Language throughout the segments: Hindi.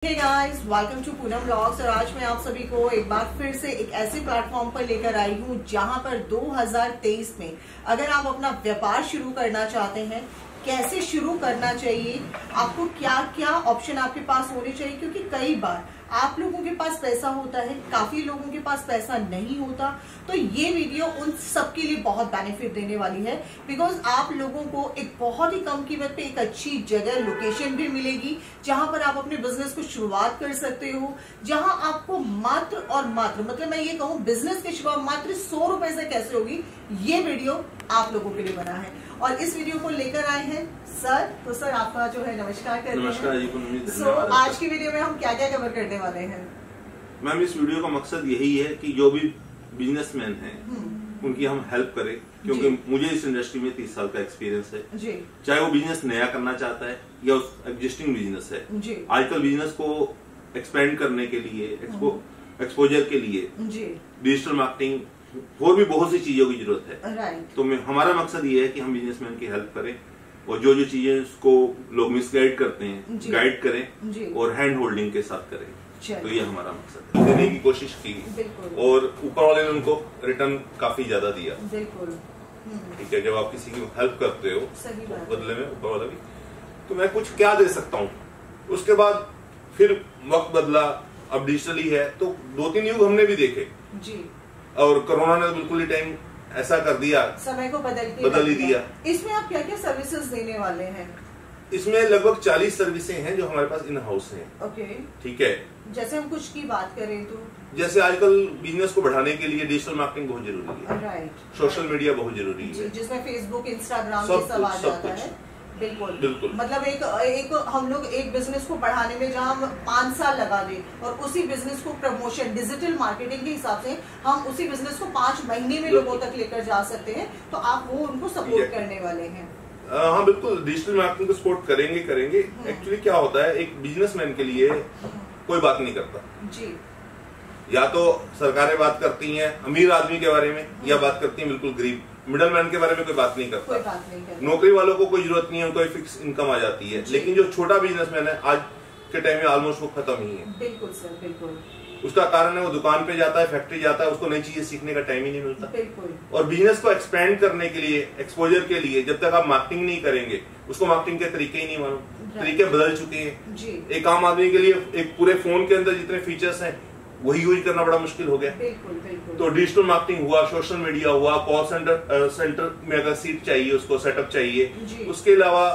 Hey guys, welcome to Poonam vlogs. और आज मैं आप सभी को एक बार फिर से एक ऐसे प्लेटफॉर्म पर लेकर आई हूँ जहां पर 2023 में अगर आप अपना व्यापार शुरू करना चाहते हैं, कैसे शुरू करना चाहिए, आपको क्या क्या ऑप्शन आपके पास होने चाहिए, क्योंकि कई बार आप लोगों के पास पैसा होता है, काफी लोगों के पास पैसा नहीं होता। तो ये वीडियो उन सबके लिए बहुत बेनिफिट देने वाली है, बिकॉज आप लोगों को एक बहुत ही कम कीमत पे एक अच्छी जगह, लोकेशन भी मिलेगी जहां पर आप अपने बिजनेस को शुरुआत कर सकते हो, जहां आपको मात्र और मात्र, मतलब मैं ये कहूँ बिजनेस की शुरुआत मात्र 100 रुपए से कैसे होगी, ये वीडियो आप लोगों के लिए बना है। और इस वीडियो को लेकर आए हैं सर। तो सर आपका जो है नमस्कार करते हैं। नमस्कार जी, धन्यवाद। आज की वीडियो में हम क्या क्या कवर करने वाले हैं? मैम, इस वीडियो का मकसद यही है कि जो भी बिजनेसमैन हैं उनकी हम हेल्प करें, क्योंकि मुझे इस इंडस्ट्री में 30 साल का एक्सपीरियंस है जी। चाहे वो बिजनेस नया करना चाहता है या उस एग्जिस्टिंग बिजनेस है जी। आजकल बिजनेस को एक्सपेंड करने के लिए, एक्सपोजर के लिए डिजिटल मार्केटिंग और भी बहुत सी चीजों की जरूरत है। तो हमारा मकसद ये है कि हम बिजनेसमैन की हेल्प करें और जो जो चीजें उसको लोग मिसगाइड करते हैं, गाइड करें और हैंड होल्डिंग के साथ करें। तो ये हमारा मकसद है। देने की कोशिश की और ऊपर वाले ने उनको रिटर्न काफी ज्यादा दिया। ठीक है, जब आप किसी की हेल्प करते हो तो बदले में ऊपर वाला भी, तो मैं कुछ क्या दे सकता हूँ। उसके बाद फिर वक्त बदला, अब डिजिटली है, तो 2-3 युग हमने भी देखे जी। और कोरोना ने बिल्कुल ही टाइम ऐसा कर दिया, समय को बदल ही दिया। इसमें आप क्या क्या सर्विसेज देने वाले हैं? इसमें लगभग 40 सर्विसें हैं जो हमारे पास इन हाउस हैं। ओके, ठीक है। जैसे हम कुछ की बात करें तो जैसे आजकल बिजनेस को बढ़ाने के लिए डिजिटल मार्केटिंग बहुत जरूरी है, राइट। सोशल मीडिया बहुत जरूरी है, जिसमें फेसबुक, इंस्टाग्राम ये सब आ जाता है। बिल्कुल बिल्कुल। मतलब एक हम लोग एक बिजनेस को बढ़ाने में जहाँ हम 5 साल लगा दें और उसी बिजनेस को प्रमोशन डिजिटल मार्केटिंग के हिसाब से हम उसी बिजनेस को 5 महीने में लोगों तक लेकर जा सकते हैं। तो आप वो उनको सपोर्ट करने वाले हैं? हाँ बिल्कुल, डिजिटल मार्केटिंग को सपोर्ट करेंगे। एक्चुअली क्या होता है, एक बिजनेसमैन के लिए कोई बात नहीं करता जी। या तो सरकारें बात करती हैं अमीर आदमी के बारे में, या बात करती हैं बिल्कुल गरीब मिडल मैन के बारे में कोई बात नहीं करता। नौकरी वालों को कोई जरूरत नहीं है, उनको फिक्स इनकम आ जाती है। लेकिन जो छोटा बिजनेसमैन है आज के टाइम में ऑलमोस्ट वो खत्म ही है। बिल्कुल सर, बिल्कुल। उसका कारण है वो दुकान पे जाता है, फैक्ट्री जाता है, उसको नई चीजें सीखने का टाइम ही नहीं मिलता। बिल्कुल। और बिजनेस को एक्सपेंड करने के लिए, एक्सपोजर के लिए, जब तक आप मार्केटिंग नहीं करेंगे, उसको मार्केटिंग के तरीके ही नहीं मालूम, तरीके बदल चुके हैं। एक आम आदमी के लिए एक पूरे फोन के अंदर जितने फीचर्स हैं वही यूज करना बड़ा मुश्किल हो गया। बिल्कुल। तो डिजिटल मार्केटिंग हुआ, सोशल मीडिया हुआ, कॉल सेंटर में अगर सीट चाहिए, उसको सेटअप चाहिए, उसके अलावा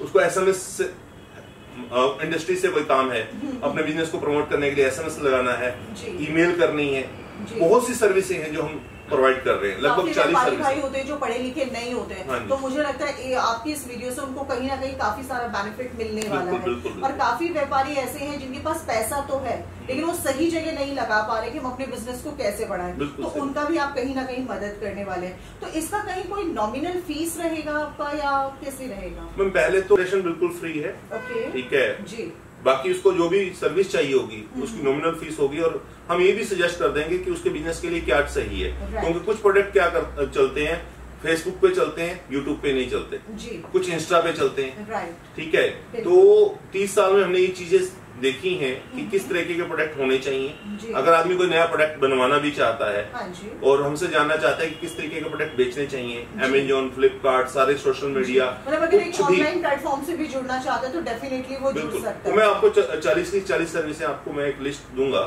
उसको एसएमएस इंडस्ट्री से कोई काम है, अपने बिजनेस को प्रमोट करने के लिए एसएमएस लगाना है, ईमेल करनी है, बहुत सी सर्विसेज हैं जो हम प्रोवाइड कर रहे हैं। लगभग 40 भाई होते हैं जो पढ़े लिखे नहीं होते हैं। तो मुझे लगता है आपकी इस वीडियो से उनको कहीं ना कहीं काफी सारा बेनिफिट मिलने वाला है। और काफी व्यापारी ऐसे हैं जिनके पास पैसा तो है लेकिन वो सही जगह नहीं लगा पा रहे कि हम अपने बिजनेस को कैसे बढ़ाएं, तो उनका भी आप कहीं ना कहीं मदद करने वाले हैं। तो इसका कहीं कोई नॉमिनल फीस रहेगा आपका या कैसे रहेगा? मैम, पहले तो बिल्कुल फ्री है। ओके, ठीक है जी। बाकी उसको जो भी सर्विस चाहिए होगी उसकी नॉमिनल फीस होगी। और हम ये भी सजेस्ट कर देंगे कि उसके बिजनेस के लिए क्या सही है, क्योंकि कुछ प्रोडक्ट क्या चलते हैं, फेसबुक पे चलते हैं, यूट्यूब पे नहीं चलते जी। कुछ इंस्टा पे चलते हैं, ठीक है। तो 30 साल में हमने ये चीजें देखी हैं कि किस तरीके के प्रोडक्ट होने चाहिए। अगर आदमी कोई नया प्रोडक्ट बनवाना भी चाहता है और हमसे जानना चाहता है कि किस तरीके के प्रोडक्ट बेचने चाहिए, अमेजोन, फ्लिपकार्ट, सारे सोशल मीडिया, मतलब अगर एक ऑनलाइन प्लेटफॉर्म से भी जुड़ना चाहता है तो डेफिनेटली वो जुड़ सकता है। तो मैं आपको 40 की 40 सर्विसें आपको मैं एक लिस्ट दूंगा,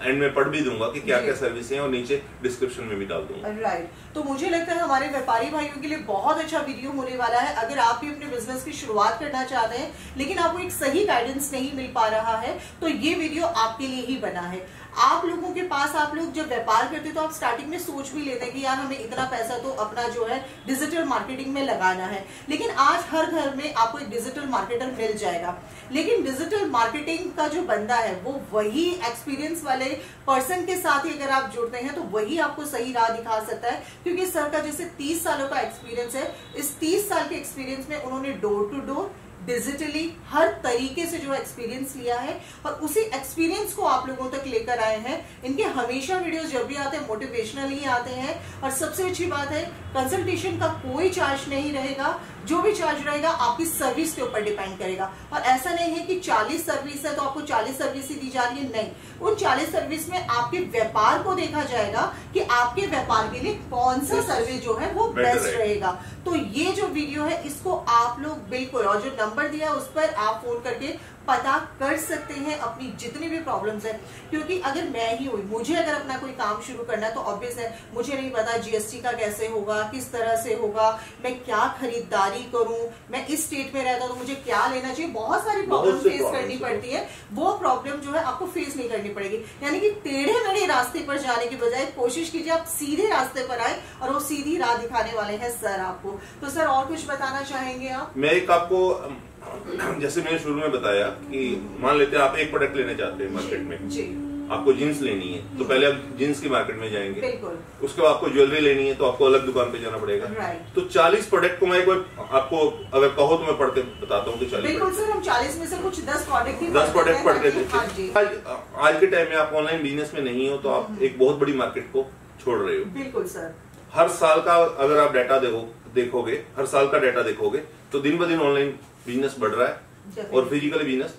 एंड में पढ़ भी दूंगा कि क्या क्या सर्विसें हैं, और नीचे डिस्क्रिप्शन में भी डाल दूंगा। राइट। तो मुझे लगता है हमारे व्यापारी भाइयों के लिए बहुत अच्छा वीडियो होने वाला है। अगर आप भी अपने बिजनेस की शुरुआत करना चाहते हैं लेकिन आपको एक सही गाइडेंस नहीं मिल पा रहा है, तो ये वीडियो आपके लिए ही बना है। आप लोगों के पास, आप लोग जब व्यापार करते तो आप स्टार्टिंग में सोच भी लेते हैं कि यार हमें इतना पैसा तो अपना जो है डिजिटल मार्केटिंग में लगाना है। लेकिन आज हर घर में आपको एक डिजिटल मार्केटर मिल जाएगा। लेकिन डिजिटल मार्केटिंग का जो बंदा है वो वही एक्सपीरियंस वाले पर्सन के साथ ही अगर आप जुड़ते हैं तो वही आपको सही राह दिखा सकता है। क्योंकि सर का जैसे 30 सालों का एक्सपीरियंस है, इस 30 साल के एक्सपीरियंस में उन्होंने डोर टू डोर डिजिटली हर तरीके से जो है एक्सपीरियंस लिया है और उसी एक्सपीरियंस को आप लोगों तक लेकर आए हैं। इनके हमेशा वीडियोस जब भी आते हैं मोटिवेशनल ही आते हैं और सबसे अच्छी बात है कंसल्टेशन का कोई चार्ज नहीं रहेगा, जो भी चार्ज रहेगा आपकी सर्विस के ऊपर डिपेंड करेगा। और ऐसा नहीं है कि 40 सर्विस है तो आपको 40 सर्विस ही दी जा रही है, नहीं, उन 40 सर्विस में आपके व्यापार को देखा जाएगा कि आपके व्यापार के लिए कौन सा सर्विस जो है वो बेस्ट रहेगा। तो ये जो वीडियो है इसको आप लोग बिल्कुल, और जो नंबर दिया उस पर आप फोन करके पता कर सकते हैं अपनी जितनी भी प्रॉब्लम्स है। क्योंकि अगर मैं ही हुई, मुझे अगर अपना कोई काम शुरू करना है तो ऑब्वियस है मुझे नहीं पता जीएसटी का कैसे होगा, किस तरह से होगा, मैं क्या खरीदारी करूं, मैं इस स्टेट में रहता हूं तो मुझे क्या लेना चाहिए, बहुत सारी प्रॉब्लम फेस करनी पड़ती है। वो प्रॉब्लम जो है आपको फेस नहीं करनी पड़ेगी। यानी कि टेढ़े मेढ़े रास्ते पर जाने की बजाय कोशिश कीजिए आप सीधे रास्ते पर आए और वो सीधी राह दिखाने वाले हैं सर आपको। तो सर और कुछ बताना चाहेंगे आप? मैं एक आपको, जैसे मैंने शुरू में बताया कि मान लेते हैं आप एक प्रोडक्ट लेने चाहते हैं मार्केट में जी। आपको जीन्स लेनी है तो पहले आप जीन्स की मार्केट में जाएंगे, बिल्कुल। उसके बाद आपको ज्वेलरी लेनी है तो आपको अलग दुकान पे जाना पड़ेगा। तो 40 प्रोडक्ट को मैं एक बार आपको अगर कहो तो मैं पढ़ के बताता हूँ कि 40 बिल्कुल सर, हम 40 में से कुछ 10 प्रोडक्ट पढ़ के देखिए। आज के टाइम में आप ऑनलाइन बिजनेस में नहीं हो तो आप एक बहुत बड़ी मार्केट को छोड़ रहे हो। बिल्कुल सर। हर साल का अगर आप डाटा देखोगे, हर साल का डाटा देखोगे तो दिन ब दिन ऑनलाइन बिजनेस बढ़ रहा है और फिजिकल बिजनेस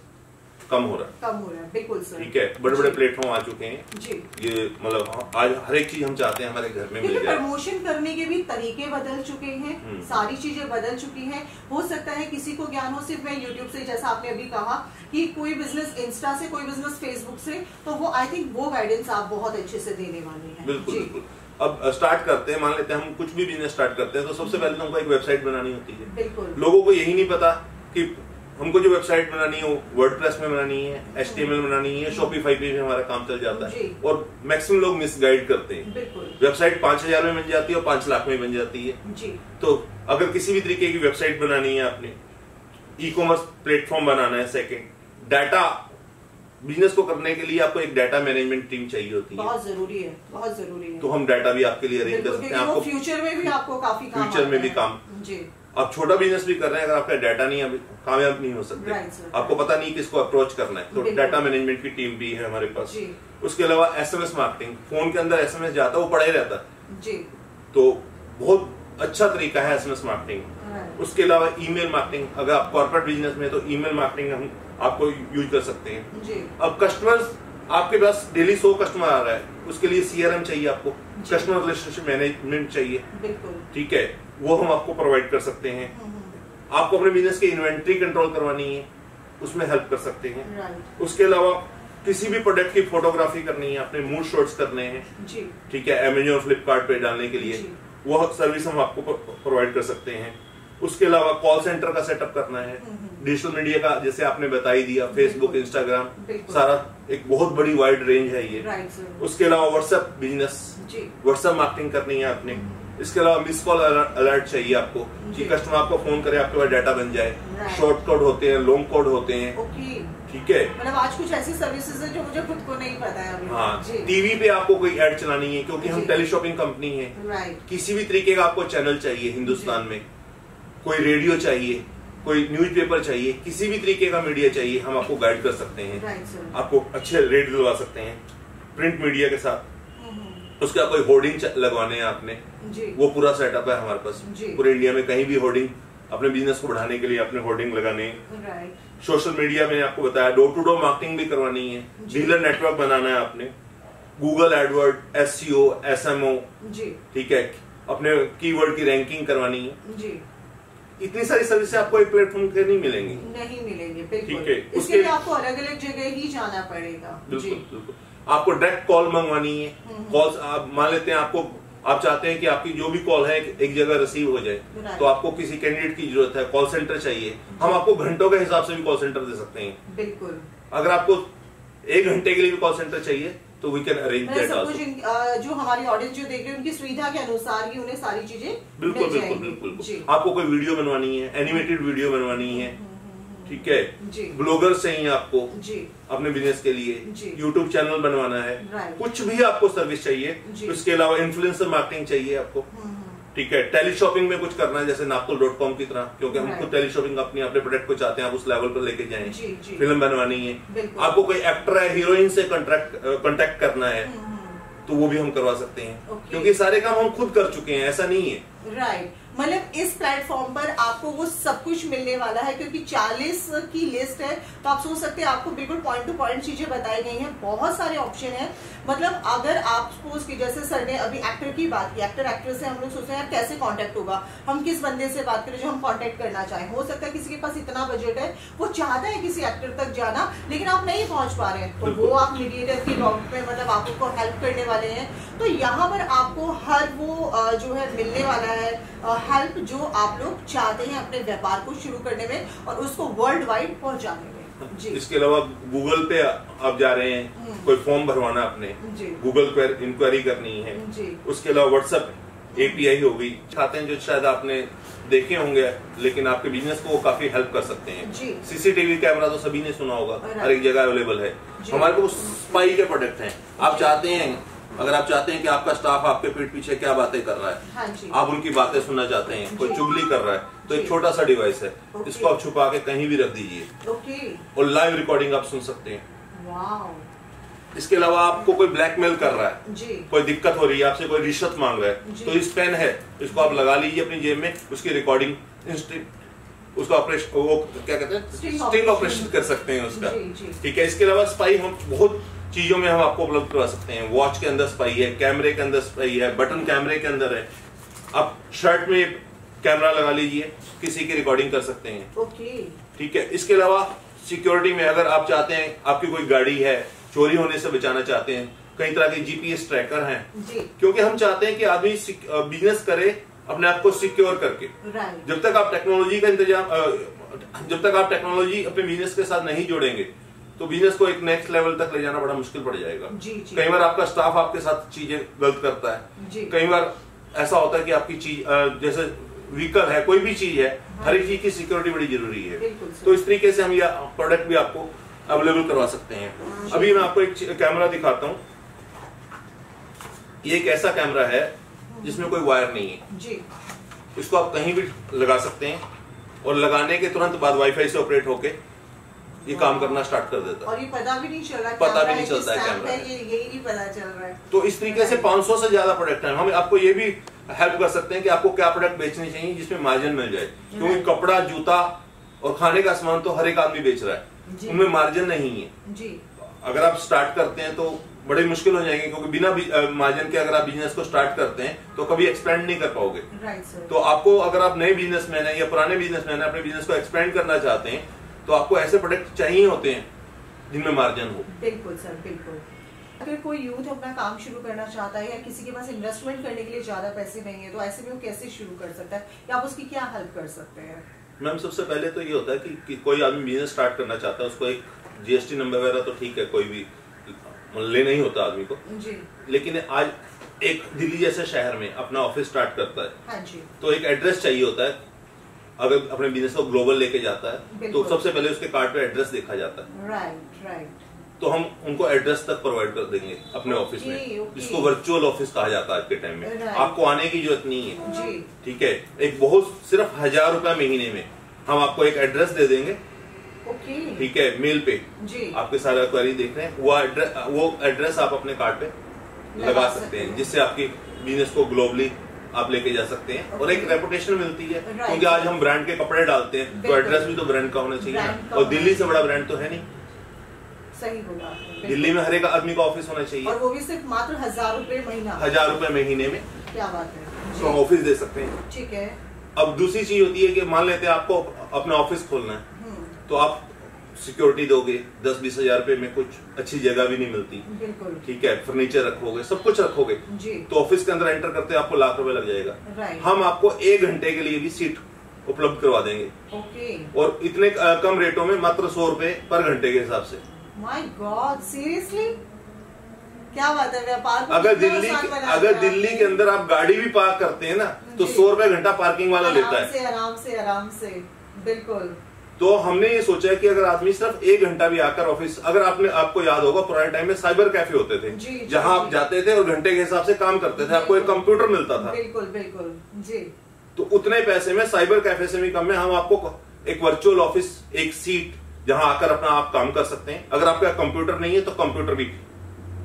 कम हो रहा है। बिल्कुल सर। ठीक है, बड़े बड़े प्लेटफॉर्म आ चुके हैं जी। ये मतलब आज हर एक चीज हम चाहते हैं हमारे घर में मिल जाए। प्रमोशन करने के भी तरीके बदल चुके हैं, सारी चीजें बदल चुकी हैं। हो सकता है किसी को ज्ञान हो सिर्फ मैं यूट्यूब से, जैसा आपने अभी कहा कि कोई बिजनेस इंस्टा से, कोई बिजनेस फेसबुक से, तो वो आई थिंक वो गाइडेंस आप बहुत अच्छे से देने वाले हैं। बिल्कुल। अब स्टार्ट करते हैं, मान लेते हैं हम कुछ भी बिजनेस स्टार्ट करते हैं तो सबसे पहले तो हमको एक वेबसाइट बनानी होती है। बिल्कुल। लोगों को यही नहीं पता कि हमको जो वेबसाइट बनानी है वर्डप्रेस में बनानी है, HTML बनानी है, शॉपिफाई पे भी हमारा काम चल जाता है और मैक्सिमम लोग मिसगाइड करते हैं। वेबसाइट 5000 में बन जाती है और 5 लाख में बन जाती है जी। तो अगर किसी भी तरीके की वेबसाइट बनानी है, आपने ई-कॉमर्स प्लेटफॉर्म बनाना है, सेकेंड डाटा बिजनेस को करने के लिए आपको एक डाटा मैनेजमेंट टीम चाहिए होती है, बहुत जरूरी है, बहुत जरूरी है। तो हम डाटा भी आपके लिए अरेंज कर सकते हैं। आपको फ्यूचर में भी आपको काफी काम, फ्यूचर में भी काम जी। आप छोटा बिजनेस भी कर रहे हैं, अगर आपका डाटा नहीं है कामयाब नहीं हो सकते। आपको पता नहीं किसको अप्रोच करना है, तो डाटा मैनेजमेंट की टीम भी है हमारे पास। उसके अलावा SMS मार्केटिंग, फोन के अंदर SMS जाता है वो पड़ा ही रहता है, तो बहुत अच्छा तरीका है SMS मार्केटिंग। उसके अलावा ईमेल मार्केटिंग, अगर आप कॉर्पोरेट बिजनेस में तो ईमेल मार्केटिंग हम आपको यूज कर सकते हैं। अब कस्टमर्स आपके पास डेली 100 कस्टमर आ रहा है, उसके लिए CRM चाहिए, आपको कस्टमर रिलेशनशिप मैनेजमेंट चाहिए, ठीक है, वो हम आपको प्रोवाइड कर सकते हैं। आपको अपने बिजनेस की इन्वेंट्री कंट्रोल करवानी है, उसमें हेल्प कर सकते हैं। उसके अलावा किसी भी प्रोडक्ट की फोटोग्राफी करनी है, अपने मूड शॉट्स करने हैं, ठीक है, Amazon फ्लिपकार्ट पे डालने के लिए वो सर्विस हम आपको प्रोवाइड कर सकते हैं। उसके अलावा कॉल सेंटर का सेटअप करना है, डिजिटल मीडिया का जैसे आपने बता ही दिया, फेसबुक, इंस्टाग्राम, सारा एक बहुत बड़ी वाइड रेंज है ये। उसके अलावा व्हाट्सएप बिजनेस, व्हाट्सएप मार्केटिंग करनी है आपने। इसके अलावा मिस कॉल अलर्ट चाहिए आपको कि कस्टमर आपको फोन करे, आपके पास डाटा बन जाए। शॉर्ट कोड होते हैं, लॉन्ग कोड होते हैं, ठीक है। मतलब आज कुछ ऐसी सर्विसेज है जो मुझे खुद को नहीं पता है अभी। हाँ, टीवी पे आपको कोई ऐड चलानी है, क्योंकि हम टेलीशॉपिंग कंपनी है। किसी भी तरीके का आपको चैनल चाहिए हिंदुस्तान में, कोई रेडियो चाहिए, कोई न्यूज़पेपर चाहिए, किसी भी तरीके का मीडिया चाहिए, हम आपको गाइड कर सकते हैं, आपको अच्छे रेट दिलवा सकते हैं प्रिंट मीडिया के साथ। उसका कोई होर्डिंग लगवाने हैं आपने, वो पूरा सेटअप है हमारे पास। पूरे इंडिया में कहीं भी होर्डिंग अपने बिजनेस को बढ़ाने के लिए अपने होर्डिंग लगाने। सोशल मीडिया में आपको बताया, डोर टू डोर मार्केटिंग भी करवानी है, डीलर नेटवर्क बनाना है आपने, गूगल एडवर्ड, SEO, SMO, ठीक है, अपने कीवर्ड की रैंकिंग करवानी है। इतनी सारी सर्विस आपको एक प्लेटफॉर्म के नहीं मिलेंगी, ठीक है। इसके लिए आपको अलग अलग जगह ही जाना पड़ेगा। बिल्कुल। आपको डायरेक्ट कॉल मंगवानी है, कॉल्स आप मान लेते हैं, आप चाहते हैं कि आपकी जो भी कॉल है एक जगह रिसीव हो जाए, तो आपको किसी कैंडिडेट की जरूरत है, कॉल सेंटर चाहिए, हम आपको घंटों के हिसाब से भी कॉल सेंटर दे सकते हैं। बिल्कुल। अगर आपको 1 घंटे के लिए भी कॉल सेंटर चाहिए तो we can arrange that also. जो हमारी ऑडियंस जो देख रहे हैं उनकी सुविधा के अनुसार ही उन्हें सारी चीजें बिल्कुल। आपको कोई वीडियो बनवानी है, एनिमेटेड वीडियो बनवानी है, ठीक है, ब्लॉगर चाहिए आपको अपने बिजनेस के लिए, यूट्यूब चैनल बनवाना है, कुछ भी आपको सर्विस चाहिए। उसके अलावा इन्फ्लुएंसर मार्केटिंग चाहिए आपको, ठीक है, टेली शॉपिंग में कुछ करना है जैसे नापतोल.com की तरह, क्योंकि हम खुद टेली शॉपिंग अपने प्रोडक्ट को चाहते हैं, आप उस लेवल पर लेके जाएं। फिल्म बनवानी है, आपको कोई एक्टर है, हीरोइन से कांटेक्ट करना है, तो वो भी हम करवा सकते हैं, क्योंकि सारे काम हम खुद कर चुके हैं, ऐसा नहीं है। राइट, मतलब इस प्लेटफॉर्म पर आपको वो सब कुछ मिलने वाला है, क्योंकि 40 की लिस्ट है, तो आप सोच सकते हैं आपको बिल्कुल पॉइंट टू पॉइंट चीजें बताई गई हैं, बहुत सारे ऑप्शन हैं। मतलब अगर आप सपोज की जैसे सर ने अभी एक्टर की बात की, एक्टर एक्ट्रेस से हम लोग सोचते हैं यार कैसे कांटेक्ट होगा, हम किस बंदे से बात करें जो हम कांटेक्ट करना चाहें। हो सकता है किसी के पास इतना बजट है, वो चाहता है किसी एक्टर तक जाना, लेकिन आप नहीं पहुंच पा रहे हैं, तो वो आप मीडिएटर की रोल में मतलब आप उनको हेल्प करने वाले हैं। तो यहाँ पर आपको हर वो जो है मिलने वाला है हेल्प जो आप लोग चाहते हैं अपने व्यापार को शुरू करने में और उसको वर्ल्ड वाइड पहुंचाने में। जी। इसके अलावा गूगल पे आप जा रहे हैं, कोई फॉर्म भरवाना अपने, गूगल पर इंक्वायरी करनी है, उसके अलावा व्हाट्सएप API होगी, चाहते हैं जो शायद आपने देखे होंगे, लेकिन आपके बिजनेस को वो काफी हेल्प कर सकते हैं। CCTV कैमरा तो सभी ने सुना होगा, हर एक जगह अवेलेबल है। हमारे को स्पाई के प्रोडक्ट हैं, आप चाहते हैं, अगर आप चाहते हैं कि आपका स्टाफ आपके पीठ पीछे क्या बातें कर रहा है, आप उनकी बातें सुनना चाहते हैं, कोई चुगली कर रहा है, तो एक छोटा सा डिवाइस है, इसको आप छुपा के कहीं भी रख दीजिए और लाइव रिकॉर्डिंग आप सुन सकते हैं। इसके अलावा आपको कोई ब्लैकमेल कर रहा है, कोई दिक्कत हो रही है, आपसे कोई रिश्वत मांग रहा है, तो इस पेन है, इसको आप लगा लीजिए अपनी जेब में, उसकी रिकॉर्डिंग उसका ऑपरेशन, वो क्या कहते हैं, स्टिंग ऑपरेशन कर सकते हैं उसका। ठीक है, इसके अलावा स्पाई हम बहुत चीजों में हम आपको उपलब्ध करवा सकते हैं। वॉच के अंदर स्पाई है, कैमरे के अंदर स्पाई है, बटन कैमरे के अंदर है, आप शर्ट में कैमरा लगा लीजिए, किसी की रिकॉर्डिंग कर सकते हैं। ठीक है, इसके अलावा सिक्योरिटी में अगर आप चाहते हैं, आपकी कोई गाड़ी है, चोरी होने से बचाना चाहते हैं, कई तरह के GPS ट्रैकर हैं, क्योंकि हम चाहते हैं कि आदमी बिजनेस करे अपने आप को सिक्योर करके। जब तक आप टेक्नोलॉजी का इंतजाम, जब तक आप टेक्नोलॉजी अपने बिजनेस के साथ नहीं जोड़ेंगे, तो बिजनेस को एक नेक्स्ट लेवल तक ले जाना बड़ा मुश्किल पड़ जाएगा। कई बार आपका स्टाफ आपके साथ चीजें गलत करता है, कई बार ऐसा होता है कि आपकी चीज जैसे व्हीकल है, कोई भी चीज है, हर एक चीज की सिक्योरिटी बड़ी जरूरी है। तो इस तरीके से हम ये प्रोडक्ट भी आपको अवेलेबल करवा सकते हैं। अभी मैं आपको एक कैमरा दिखाता हूँ। ये एक ऐसा कैमरा है जिसमें कोई वायर नहीं है, इसको आप कहीं भी लगा सकते हैं और लगाने के तुरंत बाद वाईफाई से ऑपरेट होके ये काम करना स्टार्ट कर देता है, और ये पता भी नहीं चल रहा, पता भी नहीं चलता है कैमरा, यही नहीं पता चल रहा है। तो इस तरीके से 500 से ज्यादा प्रोडक्ट हैं। हम आपको ये भी हेल्प कर सकते हैं कि आपको क्या प्रोडक्ट बेचने चाहिए जिसमें मार्जिन मिल जाए, क्योंकि कपड़ा, जूता और खाने का सामान तो हर एक आदमी बेच रहा है, उनमें मार्जिन नहीं है। अगर आप स्टार्ट करते हैं तो बड़े मुश्किल हो जाएंगे, क्योंकि बिना मार्जिन के अगर आप बिजनेस को स्टार्ट करते हैं तो कभी एक्सपेंड नहीं कर पाओगे। तो आपको, अगर आप नए बिजनेसमैन है या पुराने बिजनेसमैन है, अपने बिजनेस को एक्सपेंड करना चाहते हैं, तो आपको ऐसे प्रोडक्ट चाहिए होते हैं जिनमें मार्जिन हो। बिल्कुल सर, बिल्कुल। अगर कोई यूथ अपना काम शुरू करना चाहता है या किसी के पास इन्वेस्टमेंट करने के लिए ज्यादा पैसे नहीं है, तो ऐसे में वो कैसे शुरू कर सकता है या आप उसकी क्या हेल्प कर सकते हैं? मैम, सबसे पहले तो ये होता है कि कोई आदमी बिजनेस स्टार्ट करना चाहता है, उसको एक GST नंबर वगैरह तो ठीक है, कोई भी लेना ही होता है आदमी को जी। लेकिन आज एक दिल्ली जैसे शहर में अपना ऑफिस स्टार्ट करता है, हाँ जी, तो एक एड्रेस चाहिए होता है। अगर अपने बिजनेस को ग्लोबल लेके जाता है तो सबसे पहले उसके कार्ड पे एड्रेस देखा जाता है। राइट। तो हम उनको एड्रेस तक प्रोवाइड कर देंगे अपने ऑफिस में, जिसको वर्चुअल ऑफिस कहा जाता है आज के टाइम में। आपको आने की जरूरत नहीं है, ठीक है। एक बहुत सिर्फ 1000 रुपया महीने में हम आपको एक एड्रेस दे देंगे, ठीक है, मेल पे आपके सारे क्वेरी देख रहे हैं, वो एड्रेस आप अपने कार्ड पे लगा सकते हैं, जिससे आपकी बिजनेस को ग्लोबली आप लेके जा सकते हैं और एक रेपुटेशन मिलती है, क्योंकि आज हम ब्रांड के कपड़े डालते हैं तो एड्रेस भी तो ब्रांड का होना चाहिए ना, और दिल्ली से बड़ा ब्रांड तो है नहीं। सही बोला, दिल्ली में हर एक आदमी का ऑफिस होना चाहिए, और वो भी सिर्फ मात्र 1000 रुपए महीना, 1000 रुपए महीने में। क्या बात है, तो हम ऑफिस दे सकते हैं, ठीक है। अब दूसरी चीज होती है कि मान लेते हैं आपको अपना ऑफिस खोलना है, तो आप सिक्योरिटी दोगे 10-20 हजार रुपए में, कुछ अच्छी जगह भी नहीं मिलती, बिल्कुल, ठीक है, फर्नीचर रखोगे, सब कुछ रखोगे जी। तो ऑफिस के अंदर एंटर करते आपको लाख रुपए लग जाएगा। हम आपको 1 घंटे के लिए भी सीट उपलब्ध करवा देंगे, और इतने कम रेटों में, मात्र 100 रुपए पर घंटे के हिसाब से। माय गॉड, सीरियसली, क्या बात है, व्यापार। अगर दिल्ली के अंदर आप गाड़ी भी पार्क करते हैं ना, तो 100 रुपए घंटा पार्किंग वाला लेता है, आराम से, बिल्कुल। तो हमने ये सोचा है कि अगर आदमी सिर्फ 1 घंटा भी आकर ऑफिस, अगर आपको याद होगा पुराने टाइम में साइबर कैफे होते थे जहां आप जाते थे और घंटे के हिसाब से काम करते थे, आपको एक कंप्यूटर मिलता था। बिल्कुल बिल्कुल जी। तो उतने पैसे में साइबर कैफे से भी कम में हम आपको एक वर्चुअल ऑफिस, एक सीट जहां आकर अपना आप काम कर सकते हैं। अगर आपका कंप्यूटर नहीं है तो कंप्यूटर भी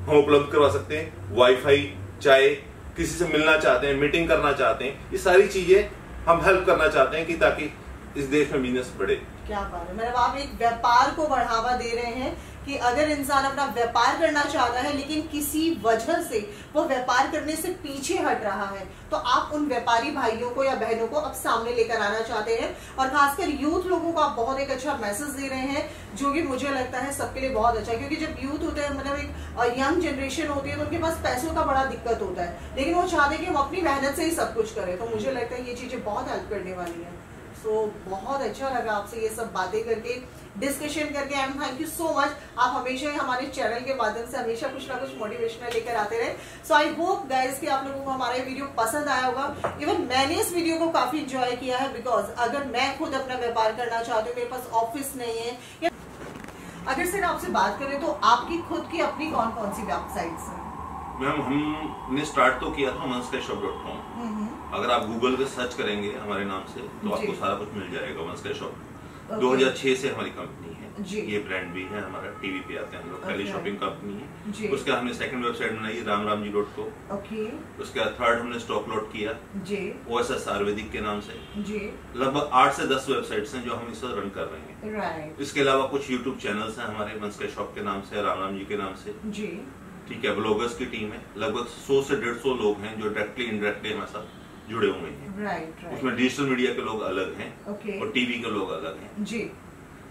हम उपलब्ध करवा सकते हैं, वाईफाई, चाहे किसी से मिलना चाहते हैं, मीटिंग करना चाहते हैं, ये सारी चीजें हम हेल्प करना चाहते हैं कि ताकि इस देश में बिजनेस बढ़े। क्या बात है, मतलब आप एक व्यापार को बढ़ावा दे रहे हैं कि अगर इंसान अपना व्यापार करना चाहता है लेकिन किसी वजह से वो व्यापार करने से पीछे हट रहा है, तो आप उन व्यापारी भाइयों को या बहनों को अब सामने लेकर आना चाहते हैं, और खासकर यूथ लोगों को आप बहुत एक अच्छा मैसेज दे रहे हैं, जो कि मुझे लगता है सबके लिए बहुत अच्छा है। क्योंकि जब यूथ होते हैं, मतलब एक यंग जनरेशन होती है, तो उनके पास पैसों का बड़ा दिक्कत होता है, लेकिन वो चाहते हैं कि हम अपनी मेहनत से ही सब कुछ करें। तो मुझे लगता है ये चीजें बहुत हेल्प करने वाली है। सो बहुत अच्छा लगा आपसे ये सब बातें करके, डिस्कशन करके, and thank you so much. आप हमेशा ही हमारे चैनल के माध्यम से हमेशा कुछ ना कुछ मोटिवेशनल लेकर आते रहे। सो आई होप गाइस कि आप लोगों को हमारा ये वीडियो पसंद आया होगा। इवन मैंने इस वीडियो को काफी एंजॉय किया है, बिकॉज अगर मैं खुद अपना व्यापार करना चाहती हूँ, मेरे पास ऑफिस नहीं है, या अगर सिर्फ आपसे बात करें तो आपकी खुद की अपनी कौन कौन सी वेबसाइट्स हैं? मैम हमने स्टार्ट तो किया था oneskyshop.com। अगर आप गूगल पे सर्च करेंगे हमारे नाम से तो आपको सारा कुछ मिल जाएगा। oneskyshop 2006 से हमारी कंपनी है, ये ब्रांड भी है हमारा, टीवी पे आते हैं हम लोग, टेली शॉपिंग कंपनी है। उसके बाद हमने सेकंड वेबसाइट बनाई ramramji.co। उसके बाद थर्ड हमने स्टॉक लॉट किया OSS आयुर्वेदिक के नाम से। लगभग 8 से 10 वेबसाइट्स हैं जो हम इसे रन कर रहे हैं। इसके अलावा कुछ यूट्यूब चैनल्स हैं हमारे oneskyshop के नाम से, राम जी के नाम से। ठीक है, ब्लॉगर्स की टीम है, लगभग 100 से 150 लोग हैं जो डायरेक्टली इनडायरेक्टली हमारे साथ जुड़े हुए हैं। उसमें डिजिटल मीडिया के लोग अलग हैं और टीवी के लोग अलग हैं जी।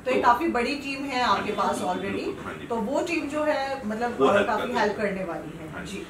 तो ये काफी बड़ी टीम है आपके पास ऑलरेडी, तो वो टीम जो है मतलब काफी हेल्प करने वाली है जी।